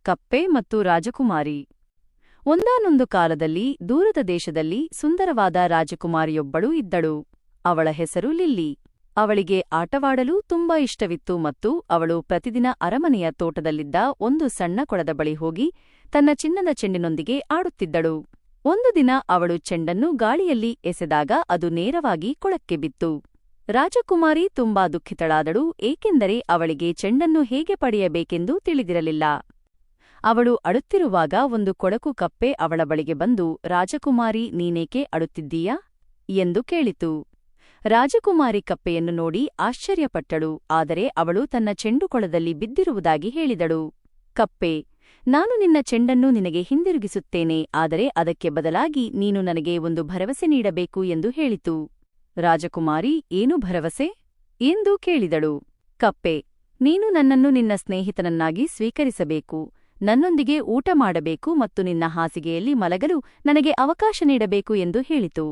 ಕಪ್ಪೆ ಮತ್ತು ರಾಜಕುಮಾರಿ. ಒಂದಾನೊಂದು ಕಾಲದಲ್ಲಿ ದೂರದ ದೇಶದಲ್ಲಿ ಸುಂದರವಾದ ರಾಜಕುಮಾರಿಯೊಬ್ಬಳು ಇದ್ದಳು. ಅವಳ ಹೆಸರು ಲಿಲ್ಲಿ. ಅವಳಿಗೆ ಆಟವಾಡಲು ತುಂಬಾ ಇಷ್ಟವಿತ್ತು ಮತ್ತು ಅವಳು ಪ್ರತಿದಿನ ಅರಮನೆಯ ತೋಟದಲ್ಲಿದ್ದ ಒಂದು ಸಣ್ಣ ಕೊಳದ ಬಳಿ ಹೋಗಿ ತನ್ನ ಚಿನ್ನದ ಚೆಂಡಿನೊಂದಿಗೆ ಆಡುತ್ತಿದ್ದಳು. ಒಂದು ದಿನ ಅವಳು ಚೆಂಡನ್ನು ಗಾಳಿಯಲ್ಲಿ ಎಸೆದಾಗ ಅದು ನೇರವಾಗಿ ಕೊಳಕ್ಕೆ ಬಿತ್ತು. ರಾಜಕುಮಾರಿ ತುಂಬಾ ದುಃಖಿತಳಾದಳು, ಏಕೆಂದರೆ ಅವಳಿಗೆ ಚೆಂಡನ್ನು ಹೇಗೆ ಪಡೆಯಬೇಕೆಂದು ತಿಳಿದಿರಲಿಲ್ಲ. ಅವಳು ಅಳುತ್ತಿರುವಾಗ ಒಂದು ಕೊಳಕು ಕಪ್ಪೆ ಅವಳ ಬಳಿಗೆ ಬಂದು, ರಾಜಕುಮಾರಿ, ನೀನೇಕೆ ಅಳುತ್ತಿದ್ದೀಯಾ ಎಂದು ಕೇಳಿತು. ರಾಜಕುಮಾರಿ ಕಪ್ಪೆಯನ್ನು ನೋಡಿ ಆಶ್ಚರ್ಯಪಟ್ಟಳು, ಆದರೆ ಅವಳು ತನ್ನ ಚೆಂಡು ಕೊಳದಲ್ಲಿ ಬಿದ್ದಿರುವುದಾಗಿ ಹೇಳಿದಳು. ಕಪ್ಪೆ, ನಾನು ನಿನ್ನ ಚೆಂಡನ್ನು ನಿನಗೆ ಹಿಂದಿರುಗಿಸುತ್ತೇನೆ, ಆದರೆ ಅದಕ್ಕೆ ಬದಲಾಗಿ ನೀನು ನನಗೆ ಒಂದು ಭರವಸೆ ನೀಡಬೇಕು ಎಂದು ಹೇಳಿತು. ರಾಜಕುಮಾರಿ, ಏನು ಭರವಸೆ ಎಂದು ಕೇಳಿದಳು. ಕಪ್ಪೆ, ನೀನು ನನ್ನನ್ನು ನಿನ್ನ ಸ್ನೇಹಿತನನ್ನಾಗಿ ಸ್ವೀಕರಿಸಬೇಕು, ನನ್ನೊಂದಿಗೆ ಊಟ ಮಾಡಬೇಕು ಮತ್ತು ನಿನ್ನ ಹಾಸಿಗೆಯಲ್ಲಿ ಮಲಗಲು ನನಗೆ ಅವಕಾಶ ನೀಡಬೇಕು ಎಂದು ಹೇಳಿತು.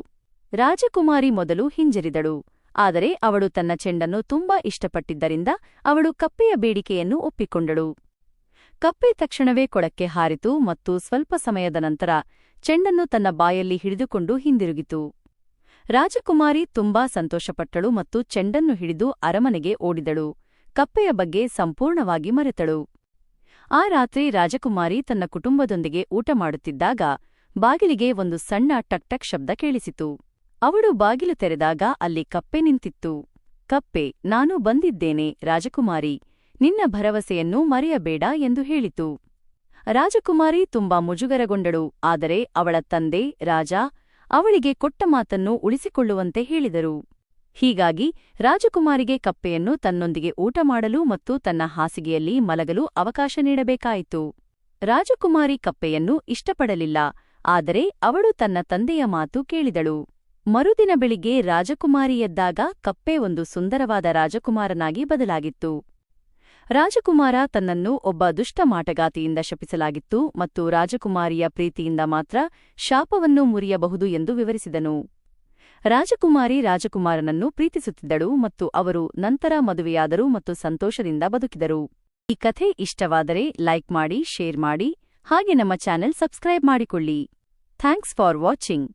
ರಾಜಕುಮಾರಿ ಮೊದಲು ಹಿಂಜರಿದಳು, ಆದರೆ ಅವಳು ತನ್ನ ಚೆಂಡನ್ನು ತುಂಬಾ ಇಷ್ಟಪಟ್ಟಿದ್ದರಿಂದ ಅವಳು ಕಪ್ಪೆಯ ಬೇಡಿಕೆಯನ್ನು ಒಪ್ಪಿಕೊಂಡಳು. ಕಪ್ಪೆ ತಕ್ಷಣವೇ ಕೊಳಕ್ಕೆ ಹಾರಿತು ಮತ್ತು ಸ್ವಲ್ಪ ಸಮಯದ ನಂತರ ಚೆಂಡನ್ನು ತನ್ನ ಬಾಯಲ್ಲಿ ಹಿಡಿದುಕೊಂಡು ಹಿಂದಿರುಗಿತು. ರಾಜಕುಮಾರಿ ತುಂಬಾ ಸಂತೋಷಪಟ್ಟಳು ಮತ್ತು ಚೆಂಡನ್ನು ಹಿಡಿದು ಅರಮನೆಗೆ ಓಡಿದಳು. ಕಪ್ಪೆಯ ಬಗ್ಗೆ ಸಂಪೂರ್ಣವಾಗಿ ಮರೆತಳು. ಆ ರಾತ್ರಿ ರಾಜಕುಮಾರಿ ತನ್ನ ಕುಟುಂಬದೊಂದಿಗೆ ಊಟ ಮಾಡುತ್ತಿದ್ದಾಗ ಬಾಗಿಲಿಗೆ ಒಂದು ಸಣ್ಣ ಟಕ್ ಟಕ್ ಶಬ್ದ ಕೇಳಿಸಿತು. ಅವಳು ಬಾಗಿಲು ತೆರೆದಾಗ ಅಲ್ಲಿ ಕಪ್ಪೆ ನಿಂತಿತ್ತು. ಕಪ್ಪೆ, ನಾನು ಬಂದಿದ್ದೇನೆ ರಾಜಕುಮಾರಿ, ನಿನ್ನ ಭರವಸೆಯನ್ನು ಮರೆಯಬೇಡ ಎಂದು ಹೇಳಿತು. ರಾಜಕುಮಾರಿ ತುಂಬಾ ಮುಜುಗರಗೊಂಡಳು, ಆದರೆ ಅವಳ ತಂದೆ ರಾಜ ಅವಳಿಗೆ ಕೊಟ್ಟ ಮಾತನ್ನು ಉಳಿಸಿಕೊಳ್ಳುವಂತೆ ಹೇಳಿದರು. ಹೀಗಾಗಿ ರಾಜಕುಮಾರಿಗೆ ಕಪ್ಪೆಯನ್ನು ತನ್ನೊಂದಿಗೆ ಊಟ ಮಾಡಲು ಮತ್ತು ತನ್ನ ಹಾಸಿಗೆಯಲ್ಲಿ ಮಲಗಲು ಅವಕಾಶ ನೀಡಬೇಕಾಯಿತು. ರಾಜಕುಮಾರಿ ಕಪ್ಪೆಯನ್ನು ಇಷ್ಟಪಡಲಿಲ್ಲ, ಆದರೆ ಅವಳು ತನ್ನ ತಂದೆಯ ಮಾತು ಕೇಳಿದಳು. ಮರುದಿನ ಬೆಳಿಗ್ಗೆ ರಾಜಕುಮಾರಿ ಎದ್ದಾಗ ಕಪ್ಪೆ ಒಂದು ಸುಂದರವಾದ ರಾಜಕುಮಾರನಾಗಿ ಬದಲಾಗಿತ್ತು. ರಾಜಕುಮಾರ ತನ್ನನ್ನು ಒಬ್ಬ ದುಷ್ಟ ಮಾಟಗಾತಿಯಿಂದ ಶಪಿಸಲಾಗಿತ್ತು ಮತ್ತು ರಾಜಕುಮಾರಿಯ ಪ್ರೀತಿಯಿಂದ ಮಾತ್ರ ಶಾಪವನ್ನು ಮುರಿಯಬಹುದು ಎಂದು ವಿವರಿಸಿದನು. ರಾಜಕುಮಾರಿ ರಾಜಕುಮಾರನನ್ನು ಪ್ರೀತಿಸುತ್ತಿದ್ದಳು ಮತ್ತು ಅವರು ನಂತರ ಮದುವೆಯಾದರು ಮತ್ತು ಸಂತೋಷದಿಂದ ಬದುಕಿದರು. ಈ ಕಥೆ ಇಷ್ಟವಾದರೆ ಲೈಕ್ ಮಾಡಿ, ಶೇರ್ ಮಾಡಿ, ಹಾಗೆ ನಮ್ಮ ಚಾನೆಲ್ ಸಬ್ಸ್ಕ್ರೈಬ್ ಮಾಡಿಕೊಳ್ಳಿ. Thanks for watching.